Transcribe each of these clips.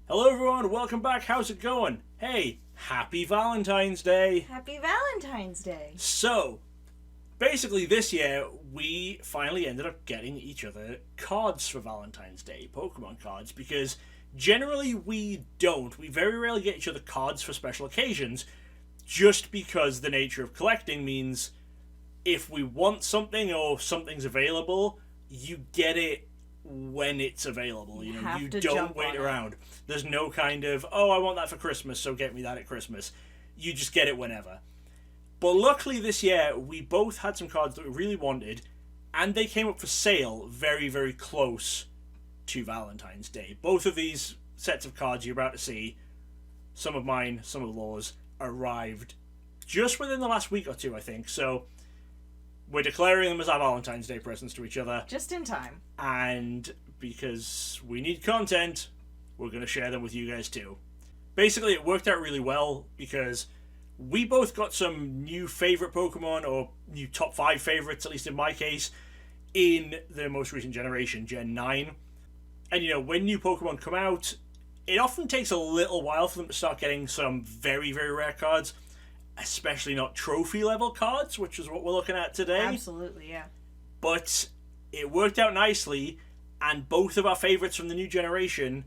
Hello everyone, welcome back, how's it going? Hey, happy Valentine's Day! Happy Valentine's Day! So, basically this year, we finally ended up getting each other cards for Valentine's Day, Pokemon cards, because generally we don't. We very rarely get each other cards for special occasions, just because the nature of collecting means if we want something or something's available, you get it when it's available. You don't wait around. There's no kind of, oh, I want that for Christmas, so get me that at Christmas. You just get it whenever. But luckily this year, we both had some cards that we really wanted, and they came up for sale very, very close to Valentine's Day. Both of these sets of cards you're about to see, some of mine, some of Law's, arrived just within the last week or two, I think. So we're declaring them as our Valentine's Day presents to each other. Just in time. And because we need content, we're going to share them with you guys too. Basically, it worked out really well because we both got some new favourite Pokemon, or new top 5 favourites, at least in my case, in the most recent generation, Gen 9. And when new Pokemon come out, it often takes a little while for them to start getting some very, very rare cards. Especially not trophy level cards, which is what we're looking at today. Absolutely, yeah. But it worked out nicely, and both of our favourites from the new generation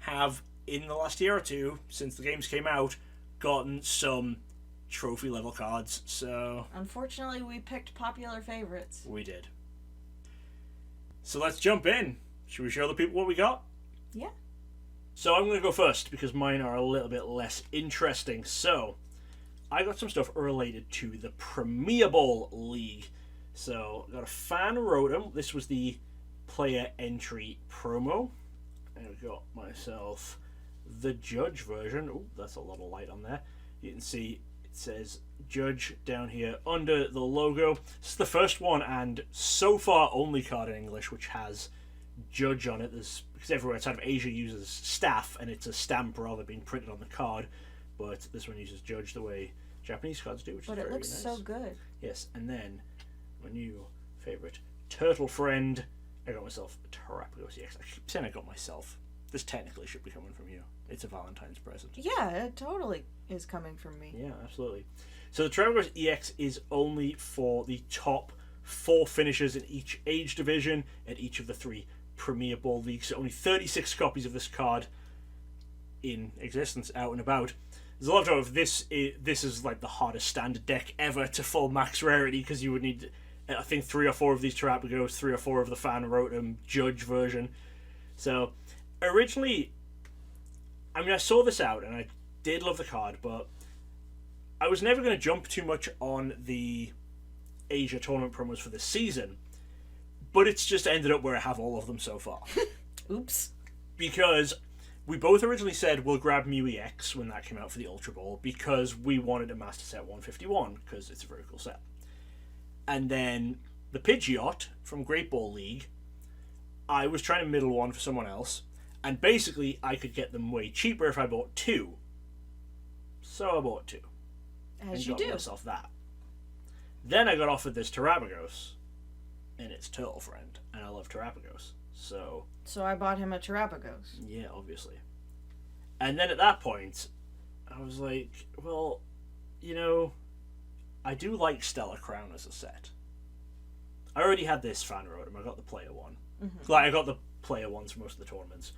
have, in the last year or two, since the games came out, gotten some trophy level cards, so... Unfortunately, we picked popular favourites. We did. So let's jump in. Should we show the people what we got? Yeah. So I'm going to go first, because mine are a little bit less interesting. So I got some stuff related to the Premier Ball League. So, I got a fan wrote them. This was the player entry promo. And I got myself the Judge version. Oh, that's a lot of light on there. You can see it says Judge down here under the logo. This is the first one and so far only card in English which has Judge on it. Because everywhere outside of Asia uses staff, and it's a stamp rather being printed on the card. But this one uses Judge the way Japanese cards do, which is very nice. But it looks so good. Yes, and then my new favourite turtle friend. I got myself a Terrapagos EX. I keep saying I got myself. This technically should be coming from you. It's a Valentine's present. Yeah, it totally is coming from me. Yeah, absolutely. So the Terrapagos EX is only for the top 4 finishers in each age division and each of the 3 Premier Ball leagues. So only 36 copies of this card in existence, out and about. There's a lot of this is like the hardest standard deck ever to full max rarity, because you would need, I think, 3 or 4 of these Terrapagos, 3 or 4 of the fan Rotom Judge version. So originally, I saw this out and I did love the card, but I was never going to jump too much on the Asia tournament promos for this season. But it's just ended up where I have all of them so far. Oops. Because we both originally said we'll grab Mew EX when that came out for the Ultra Ball, because we wanted a Master Set 151, because it's a very cool set. And then the Pidgeot from Great Ball League, I was trying to middle one for someone else, and basically I could get them way cheaper if I bought 2. So I bought 2. As you do. And got myself that. Then I got offered this Terrapagos, and it's Turtle Friend, and I love Terrapagos. So I bought him a Terrapagos. Yeah, obviously. And then at that point, I was like, well, I do like Stellar Crown as a set. I already had this fan Rotom. I got the player one. Mm-hmm. I got the player ones for most of the tournaments.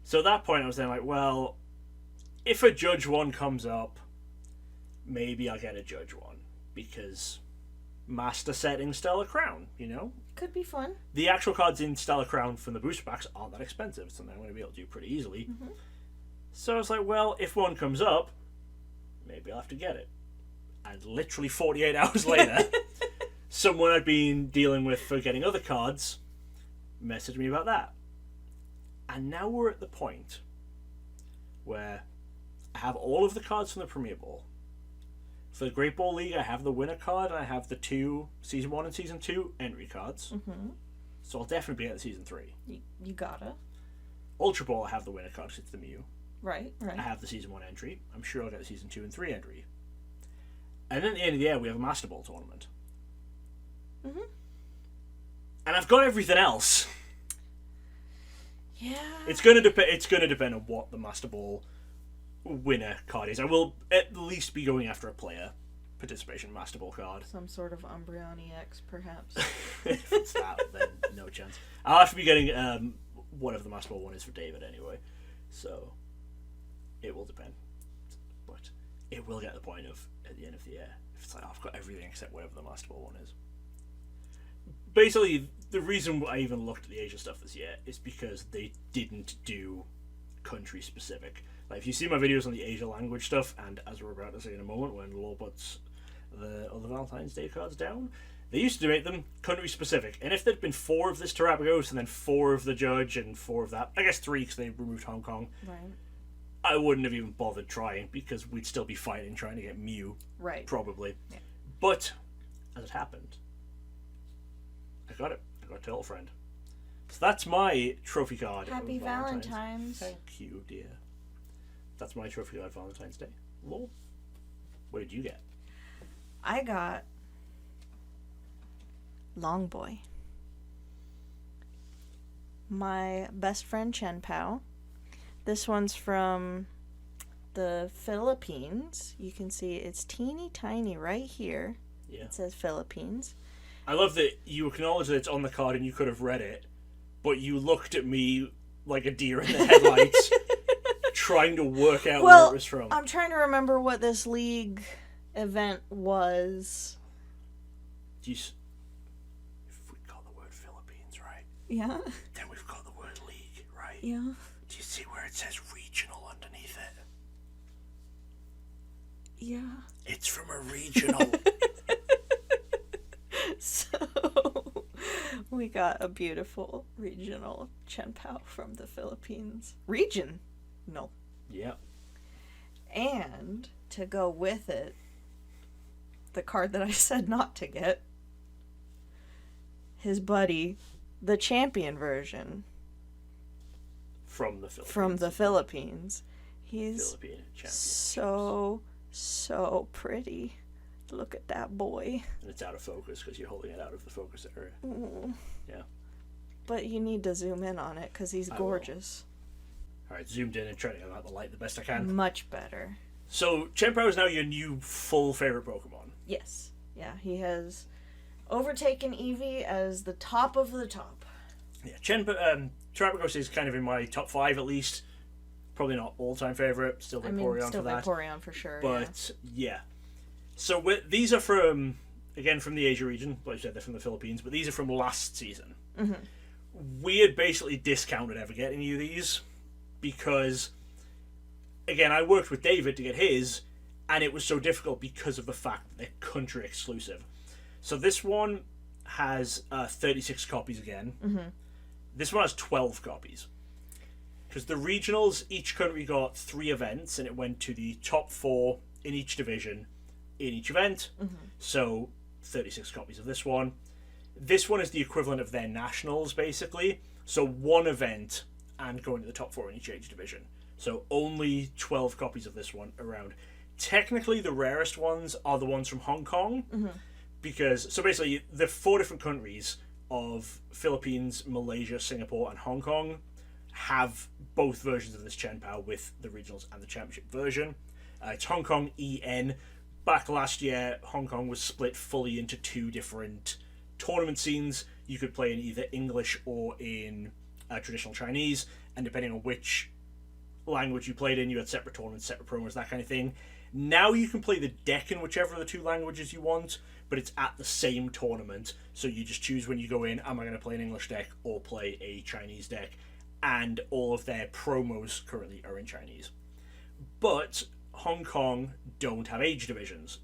So at that point, I was then like, well, if a Judge one comes up, maybe I'll get a Judge one, because master setting Stellar Crown, Could be fun. The actual cards in Stellar Crown from the booster packs aren't that expensive. It's something I'm going to be able to do pretty easily. Mm-hmm. So I was like, well, if one comes up, maybe I'll have to get it. And literally 48 hours later, someone I'd been dealing with for getting other cards messaged me about that. And now we're at the point where I have all of the cards from the Premier Ball. For the Great Ball League, I have the winner card, and I have the 2 Season 1 and Season 2 entry cards. Mm-hmm. So I'll definitely be at Season 3. You gotta. Ultra Ball, I have the winner card, because it's the Mew. Right. I have the Season 1 entry. I'm sure I'll get the Season 2 and 3 entry. And then at the end of the year, we have a Master Ball tournament. Mm-hmm. And I've got everything else. Yeah. It's gonna depend. It's gonna depend on what the Master Ball winner card is. I will at least be going after a player participation Master Ball card. Some sort of Umbreon EX, perhaps. If it's that, then no chance. I'll have to be getting whatever the Master Ball one is for David anyway. So it will depend. But it will get to the point of, at the end of the year, if it's like, oh, I've got everything except whatever the Master Ball one is. Basically, the reason I even looked at the Asia stuff this year is because they didn't do country specific. Like, if you see my videos on the Asia language stuff, and as we're about to see in a moment, when Law puts the other Valentine's Day cards down, they used to make them country specific. And if there'd been 4 of this Terrapagos, and then 4 of the Judge, and 4 of that, I guess 3 because they removed Hong Kong, Right. I wouldn't have even bothered trying, because we'd still be fighting trying to get Mew. Right. Probably. Yeah. But, as it happened, I got it. I got Turtle Friend. So that's my trophy card. Happy of Valentine's. Valentine's. Thank you, dear. That's my trophy card Valentine's Day. Lol. What did you get? I got Long Boy. My best friend Chien-Pao. This one's from the Philippines. You can see it's teeny tiny right here. Yeah. It says Philippines. I love that you acknowledge that it's on the card and you could have read it, but you looked at me like a deer in the headlights, trying to work out where it was from. I'm trying to remember what this league event was. If we got the word Philippines right, Yeah. then we've got the word league right. Yeah. Do you see where it says regional underneath it? Yeah. It's from a regional. So we got a beautiful regional Chien-Pao from the Philippines. Region? No. Yeah. And to go with it, the card that I said not to get, his buddy, the champion version. From the Philippines. From the Philippines. He's Philippine champion. so pretty. Look at that boy. And it's out of focus because you're holding it out of the focus area. Mm. Yeah. But you need to zoom in on it because he's gorgeous. Alright, zoomed in and trying to get out the light the best I can. Much better. So, Chien-Pao is now your new full favorite Pokemon. Yes. Yeah, he has overtaken Eevee as the top of the top. Yeah, Terrapagos is kind of in my top 5 at least. Probably not all-time favorite. Still Vaporeon still for that. Vaporeon for sure. But, yeah. So, these are from the Asia region. Like I said, they're from the Philippines. But these are from last season. Mm-hmm. We had basically discounted ever getting you these. Because, again, I worked with David to get his. And it was so difficult because of the fact that they're country exclusive. So this one has 36 copies again. Mm-hmm. This one has 12 copies. Because the regionals, each country got 3 events, and it went to the top 4 in each division in each event. Mm-hmm. So 36 copies of this one. This one is the equivalent of their nationals, basically. So 1 event and going to the top 4 in each age division. So only 12 copies of this one around. Technically, the rarest ones are the ones from Hong Kong. Mm-hmm. Because, so basically, the 4 different countries of Philippines, Malaysia, Singapore, and Hong Kong have both versions of this Chien-Pao with the regionals and the championship version. It's Hong Kong EN. Back last year, Hong Kong was split fully into 2 different tournament scenes. You could play in either English or in traditional Chinese, and depending on which language you played in, you had separate tournaments, separate promos, that kind of thing. Now you can play the deck in whichever of the 2 languages you want, but it's at the same tournament. So you just choose when you go in, am I going to play an English deck or play a Chinese deck? And all of their promos currently are in Chinese. But Hong Kong don't have age divisions.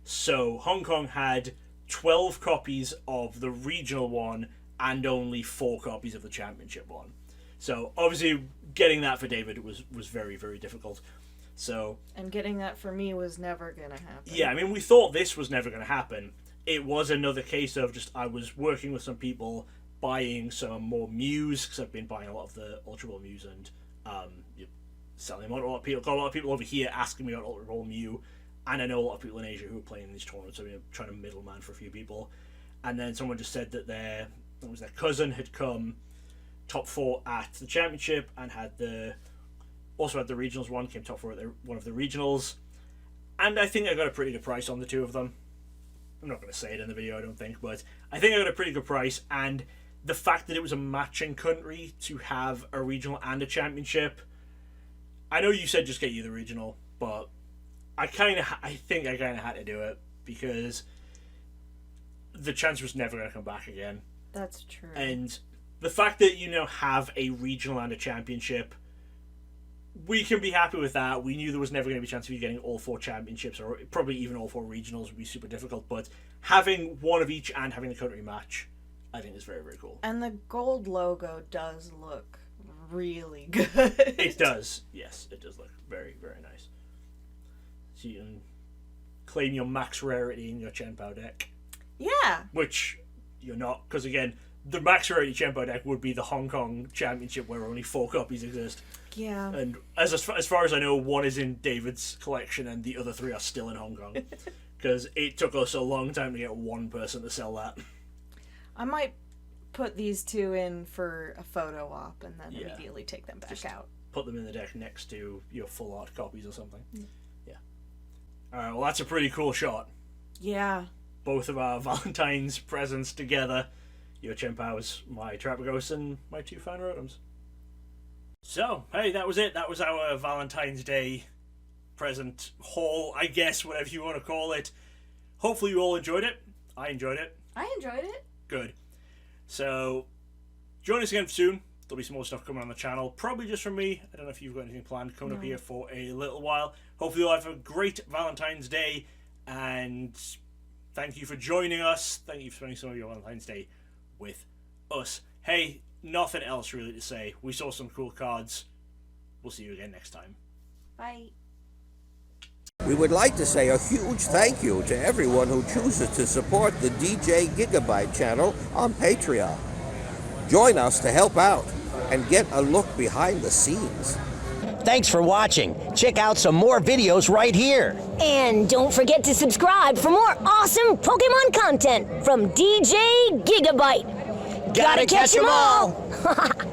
So Hong Kong had 12 copies of the regional one and only 4 copies of the championship one. So obviously getting that for David was very, very difficult. So, and getting that for me was never going to happen. Yeah, I mean, we thought this was never going to happen. It was another case of just, I was working with some people, buying some more Mews, because I've been buying a lot of the Ultra Ball Mews, and selling them on a lot of people. Got a lot of people over here asking me about Ultra Ball Mew, and I know a lot of people in Asia who are playing these tournaments, so I'm trying to middleman for a few people. And then someone just said that their cousin had come top 4 at the championship and also had the regionals one, came top 4 at one of the regionals. And I think I got a pretty good price on the two of them. I'm not going to say it in the video, I don't think, but I think I got a pretty good price. And the fact that it was a matching country to have a regional and a championship, I know you said just get you the regional, but I think I kind of had to do it because the chance was never going to come back again. That's true. And the fact that you now have a regional and a championship, we can be happy with that. We knew there was never going to be a chance of you getting all 4 championships, or probably even all 4 regionals would be super difficult, but having one of each and having the country match, I think is very, very cool. And the gold logo does look really good. It does. Yes, it does look very, very nice. So you can claim your max rarity in your Chien-Pao deck. Yeah. Which you're not, because again, the max rarity Chien-Pao deck would be the Hong Kong Championship where only 4 copies exist. Yeah. And as far as I know, 1 is in David's collection and the other 3 are still in Hong Kong. Because it took us a long time to get one person to sell that. I might put these 2 in for a photo op and then immediately take them back Just out. Put them in the deck next to your full art copies or something. Yeah. Alright, well that's a pretty cool shot. Yeah. Both of our Valentine's presents together. Your Chien-Paos, my Trapagos, and my 2 fan Rotoms. So, hey, that was it. That was our Valentine's Day present haul, I guess, whatever you want to call it. Hopefully you all enjoyed it. I enjoyed it. I enjoyed it. Good. So, join us again soon. There'll be some more stuff coming on the channel. Probably just from me. I don't know if you've got anything planned coming up here for a little while. Hopefully you'll have a great Valentine's Day. And thank you for joining us. Thank you for spending some of your Valentine's Day with us. Hey, nothing else really to say. We saw some cool cards. We'll see you again next time. Bye. We would like to say a huge thank you to everyone who chooses to support the DJ Gigabyte channel on Patreon. Join us to help out and get a look behind the scenes. Thanks for watching. Check out some more videos right here. And don't forget to subscribe for more awesome Pokemon content from DJ Gigabyte. Gotta catch 'em all!